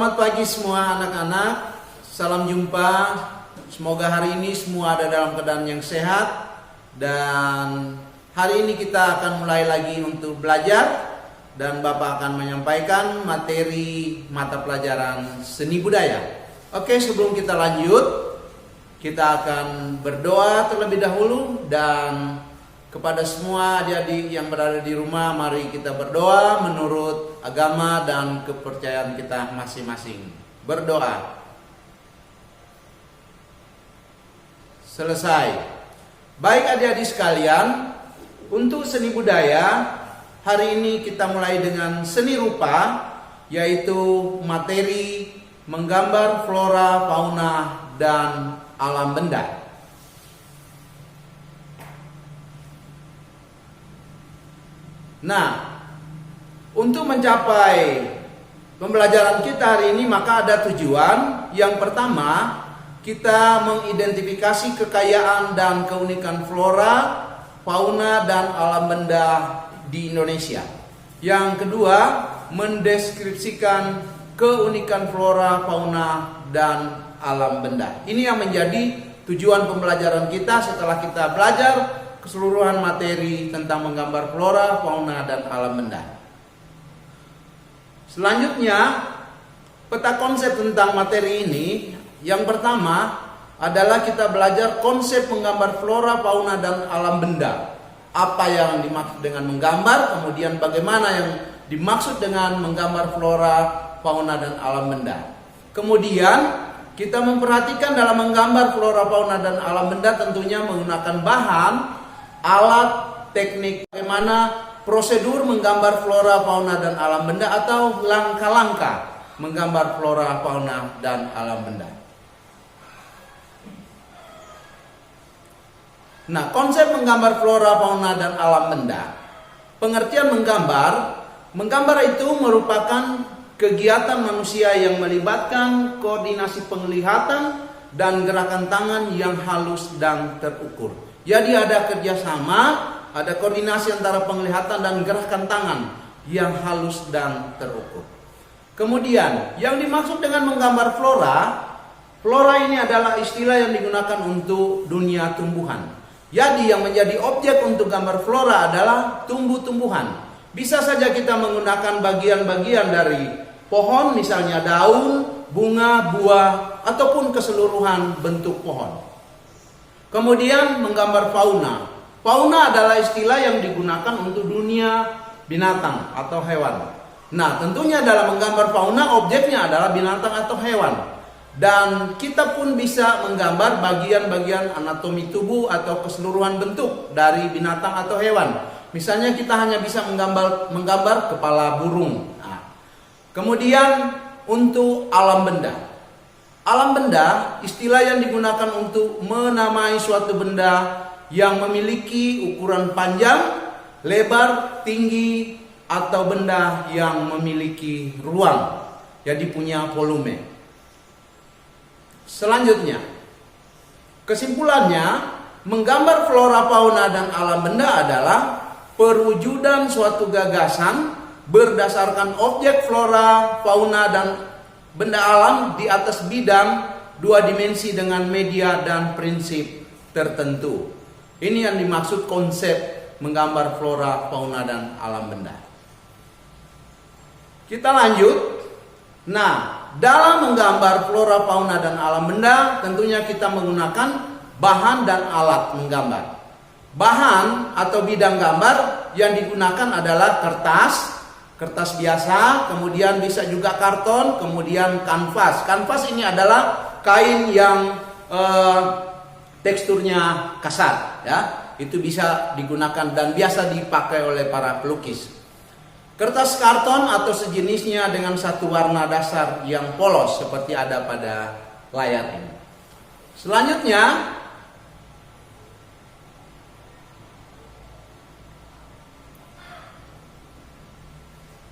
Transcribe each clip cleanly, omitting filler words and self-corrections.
Selamat pagi semua anak-anak. Salam jumpa. Semoga hari ini semua ada dalam keadaan yang sehat. Dan hari ini kita akan mulai lagi untuk belajar. Dan Bapak akan menyampaikan materi mata pelajaran seni budaya. Oke, sebelum kita lanjut, kita akan berdoa terlebih dahulu. Dan kepada semua adik-adik yang berada di rumah, mari kita berdoa menurut agama dan kepercayaan kita masing-masing. Berdoa. Selesai. Baik adik-adik sekalian, untuk seni budaya, hari ini kita mulai dengan seni rupa, yaitu materi menggambar flora, fauna, dan alam benda. Nah, untuk mencapai pembelajaran kita hari ini maka ada tujuan. Yang pertama, kita mengidentifikasi kekayaan dan keunikan flora, fauna, dan alam benda di Indonesia. Yang kedua, mendeskripsikan keunikan flora, fauna, dan alam benda. Ini yang menjadi tujuan pembelajaran kita setelah kita belajar keseluruhan materi tentang menggambar flora, fauna, dan alam benda. Selanjutnya, peta konsep tentang materi ini. Yang pertama adalah kita belajar konsep menggambar flora, fauna, dan alam benda. Apa yang dimaksud dengan menggambar, kemudian bagaimana yang dimaksud dengan menggambar flora, fauna, dan alam benda. Kemudian kita memperhatikan dalam menggambar flora, fauna, dan alam benda tentunya menggunakan bahan, alat, teknik, bagaimana prosedur menggambar flora, fauna, dan alam benda, atau langkah-langkah menggambar flora, fauna, dan alam benda. Nah, konsep menggambar flora, fauna, dan alam benda. Pengertian menggambar itu merupakan kegiatan manusia yang melibatkan koordinasi penglihatan dan gerakan tangan yang halus dan terukur. Jadi ada kerjasama, ada koordinasi antara penglihatan dan gerakan tangan yang halus dan terukur. Kemudian yang dimaksud dengan menggambar flora ini adalah istilah yang digunakan untuk dunia tumbuhan. Jadi yang menjadi objek untuk gambar flora adalah tumbuh-tumbuhan. Bisa saja kita menggunakan bagian-bagian dari pohon, misalnya daun, bunga, buah, ataupun keseluruhan bentuk pohon. Kemudian menggambar fauna. Fauna adalah istilah yang digunakan untuk dunia binatang atau hewan. Nah, tentunya dalam menggambar fauna objeknya adalah binatang atau hewan. Dan kita pun bisa menggambar bagian-bagian anatomi tubuh atau keseluruhan bentuk dari binatang atau hewan. Misalnya kita hanya bisa menggambar kepala burung. Nah, kemudian untuk alam benda. Alam benda istilah yang digunakan untuk menamai suatu benda yang memiliki ukuran panjang, lebar, tinggi, atau benda yang memiliki ruang, jadi punya volume. Selanjutnya, kesimpulannya, menggambar flora, fauna, dan alam benda adalah perwujudan suatu gagasan berdasarkan objek flora, fauna, dan benda alam di atas bidang dua dimensi dengan media dan prinsip tertentu. Ini yang dimaksud konsep menggambar flora, fauna, dan alam benda. Kita lanjut. Nah, dalam menggambar flora, fauna, dan alam benda tentunya kita menggunakan bahan dan alat menggambar. Bahan atau bidang gambar yang digunakan adalah kertas biasa, kemudian bisa juga karton, kemudian kanvas. Kanvas ini adalah kain yang teksturnya kasar, ya. Itu bisa digunakan dan biasa dipakai oleh para pelukis. Kertas karton atau sejenisnya dengan satu warna dasar yang polos seperti ada pada layar ini. Selanjutnya,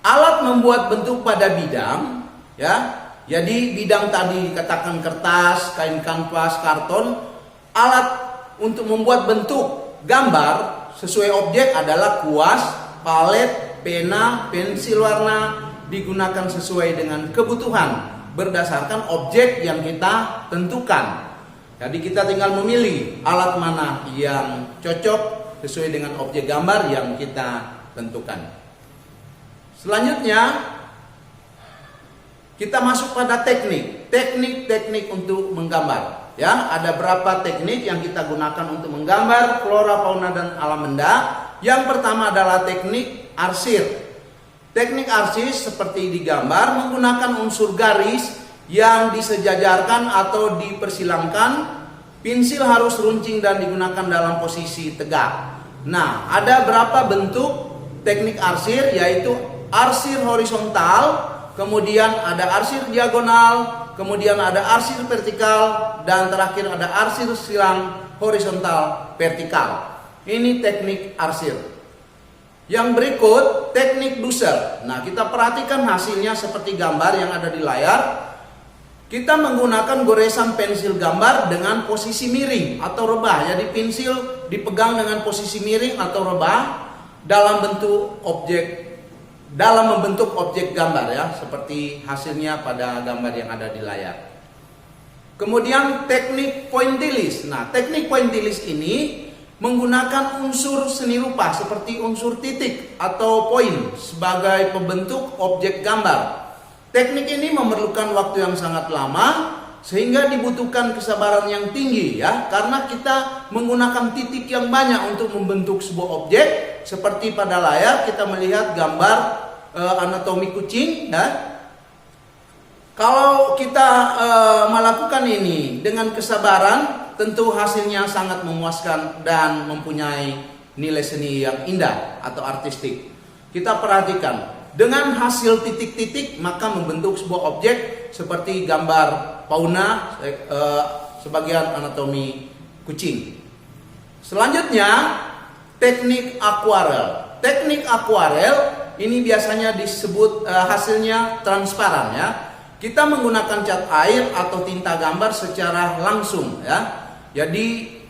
alat membuat bentuk pada bidang, ya. Jadi bidang tadi dikatakan kertas, kain kanvas, karton. Alat untuk membuat bentuk gambar sesuai objek adalah kuas, palet, pena, pensil warna, digunakan sesuai dengan kebutuhan berdasarkan objek yang kita tentukan. Jadi kita tinggal memilih alat mana yang cocok sesuai dengan objek gambar yang kita tentukan. Selanjutnya kita masuk pada teknik untuk menggambar. Ya, ada berapa teknik yang kita gunakan untuk menggambar flora, fauna, dan alam benda. Yang pertama adalah teknik arsir. Teknik arsir seperti digambar menggunakan unsur garis yang disejajarkan atau dipersilangkan. Pensil harus runcing dan digunakan dalam posisi tegak. Nah, ada berapa bentuk teknik arsir, yaitu arsir horizontal, kemudian ada arsir diagonal, kemudian ada arsir vertikal, dan terakhir ada arsir silang horizontal vertikal. Ini teknik arsir. Yang berikut teknik Dussel. Nah, kita perhatikan hasilnya seperti gambar yang ada di layar. Kita menggunakan goresan pensil gambar dengan posisi miring atau rebah. Jadi pensil dipegang dengan posisi miring atau rebah dalam membentuk objek gambar, ya, seperti hasilnya pada gambar yang ada di layar. Kemudian teknik pointillis. Nah, teknik pointillis ini menggunakan unsur seni rupa seperti unsur titik atau poin sebagai pembentuk objek gambar. Teknik ini memerlukan waktu yang sangat lama sehingga dibutuhkan kesabaran yang tinggi, ya, karena kita menggunakan titik yang banyak untuk membentuk sebuah objek. Seperti pada layar kita melihat gambar anatomi kucing, ya. Kalau kita melakukan ini dengan kesabaran, tentu hasilnya sangat memuaskan dan mempunyai nilai seni yang indah atau artistik. Kita perhatikan, dengan hasil titik-titik maka membentuk sebuah objek seperti gambar fauna, sebagian anatomi kucing. Selanjutnya teknik akuarel. Teknik akuarel ini biasanya disebut hasilnya transparan, ya. Kita menggunakan cat air atau tinta gambar secara langsung, ya. Jadi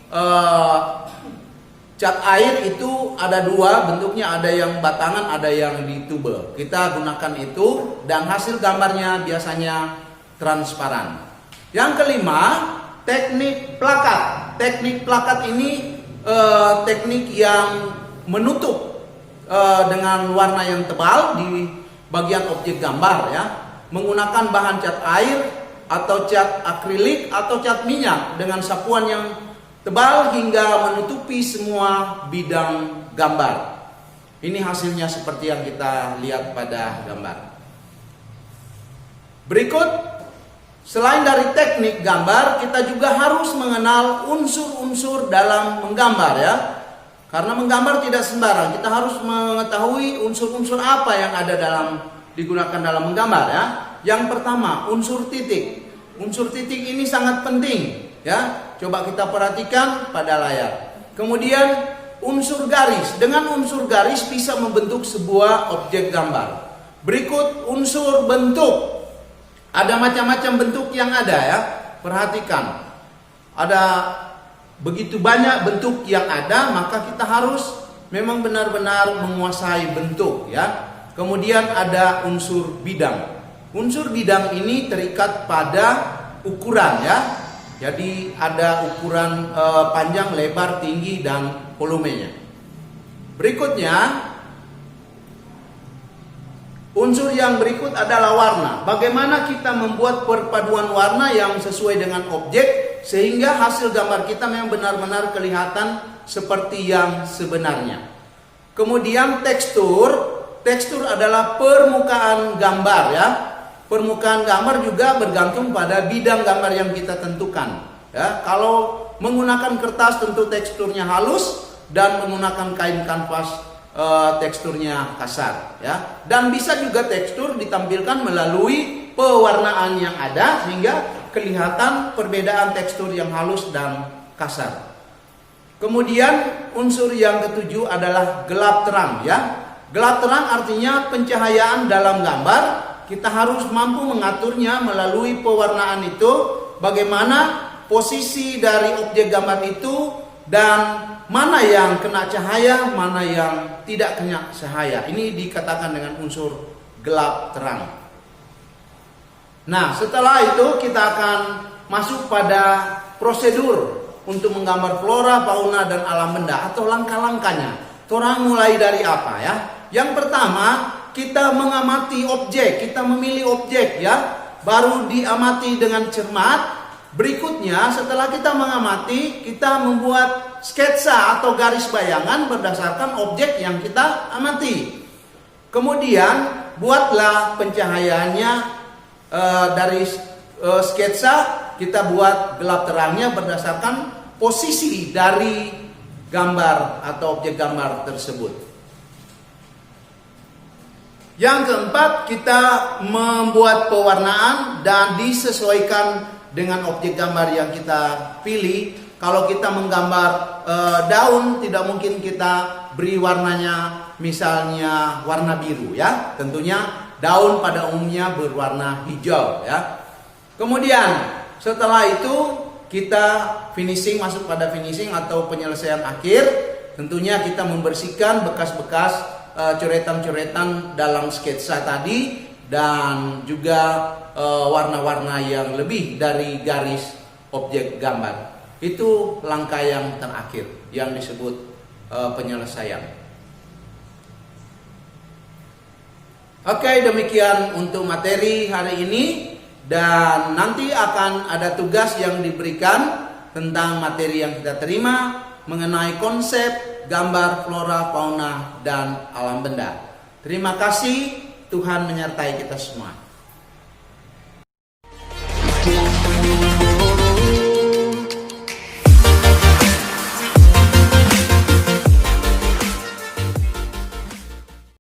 cat air itu ada dua bentuknya, ada yang batangan, ada yang di tube. Kita gunakan itu dan hasil gambarnya biasanya transparan. Yang kelima, teknik plakat. Teknik plakat ini teknik yang menutup dengan warna yang tebal di bagian objek gambar, ya. Menggunakan bahan cat air atau cat akrilik atau cat minyak dengan sapuan yang tebal hingga menutupi semua bidang gambar. Ini hasilnya seperti yang kita lihat pada gambar. Berikut, selain dari teknik gambar, kita juga harus mengenal unsur-unsur dalam menggambar, ya. Karena menggambar tidak sembarang, kita harus mengetahui unsur-unsur apa yang ada digunakan dalam menggambar, ya. Yang pertama, unsur titik. Unsur titik ini sangat penting, ya. Coba kita perhatikan pada layar. Kemudian unsur garis. Dengan unsur garis bisa membentuk sebuah objek gambar. Berikut unsur bentuk. Ada macam-macam bentuk yang ada, ya. Perhatikan. Ada begitu banyak bentuk yang ada, maka kita harus memang benar-benar menguasai bentuk, ya. Kemudian ada unsur bidang. Unsur bidang ini terikat pada ukuran, ya. Jadi ada ukuran panjang, lebar, tinggi, dan volumenya. Berikutnya, unsur yang berikut adalah warna. Bagaimana kita membuat perpaduan warna yang sesuai dengan objek sehingga hasil gambar kita memang benar-benar kelihatan seperti yang sebenarnya. Kemudian tekstur. Tekstur adalah permukaan gambar, ya. Permukaan gambar juga bergantung pada bidang gambar yang kita tentukan, ya. Kalau menggunakan kertas tentu teksturnya halus, dan menggunakan kain kanvas teksturnya kasar, ya. Dan bisa juga tekstur ditampilkan melalui pewarnaan yang ada sehingga kelihatan perbedaan tekstur yang halus dan kasar. Kemudian unsur yang ketujuh adalah gelap terang, ya. Gelap terang artinya pencahayaan dalam gambar. Kita harus mampu mengaturnya melalui pewarnaan itu, bagaimana posisi dari objek gambar itu, dan mana yang kena cahaya, mana yang tidak kena cahaya. Ini dikatakan dengan unsur gelap terang. Nah, setelah itu kita akan masuk pada prosedur untuk menggambar flora, fauna, dan alam benda atau langkah-langkahnya. Orang mulai dari apa ya? Yang pertama, kita mengamati objek, kita memilih objek ya, baru diamati dengan cermat. Berikutnya, setelah kita mengamati, kita membuat sketsa atau garis bayangan berdasarkan objek yang kita amati. Kemudian, buatlah pencahayaannya dari sketsa, kita buat gelap terangnya berdasarkan posisi dari gambar atau objek gambar tersebut. Yang keempat, kita membuat pewarnaan dan disesuaikan dengan objek gambar yang kita pilih. Kalau kita menggambar daun, tidak mungkin kita beri warnanya misalnya warna biru ya. Tentunya daun pada umumnya berwarna hijau ya. Kemudian setelah itu kita finishing, masuk pada finishing atau penyelesaian akhir. Tentunya kita membersihkan bekas-bekas coretan-coretan dalam sketsa tadi dan juga warna-warna yang lebih dari garis objek gambar. Itu langkah yang terakhir yang disebut penyelesaian. Oke, demikian untuk materi hari ini. Dan nanti akan ada tugas yang diberikan tentang materi yang kita terima mengenai konsep gambar flora, fauna, dan alam benda. Terima kasih, Tuhan menyertai kita semua.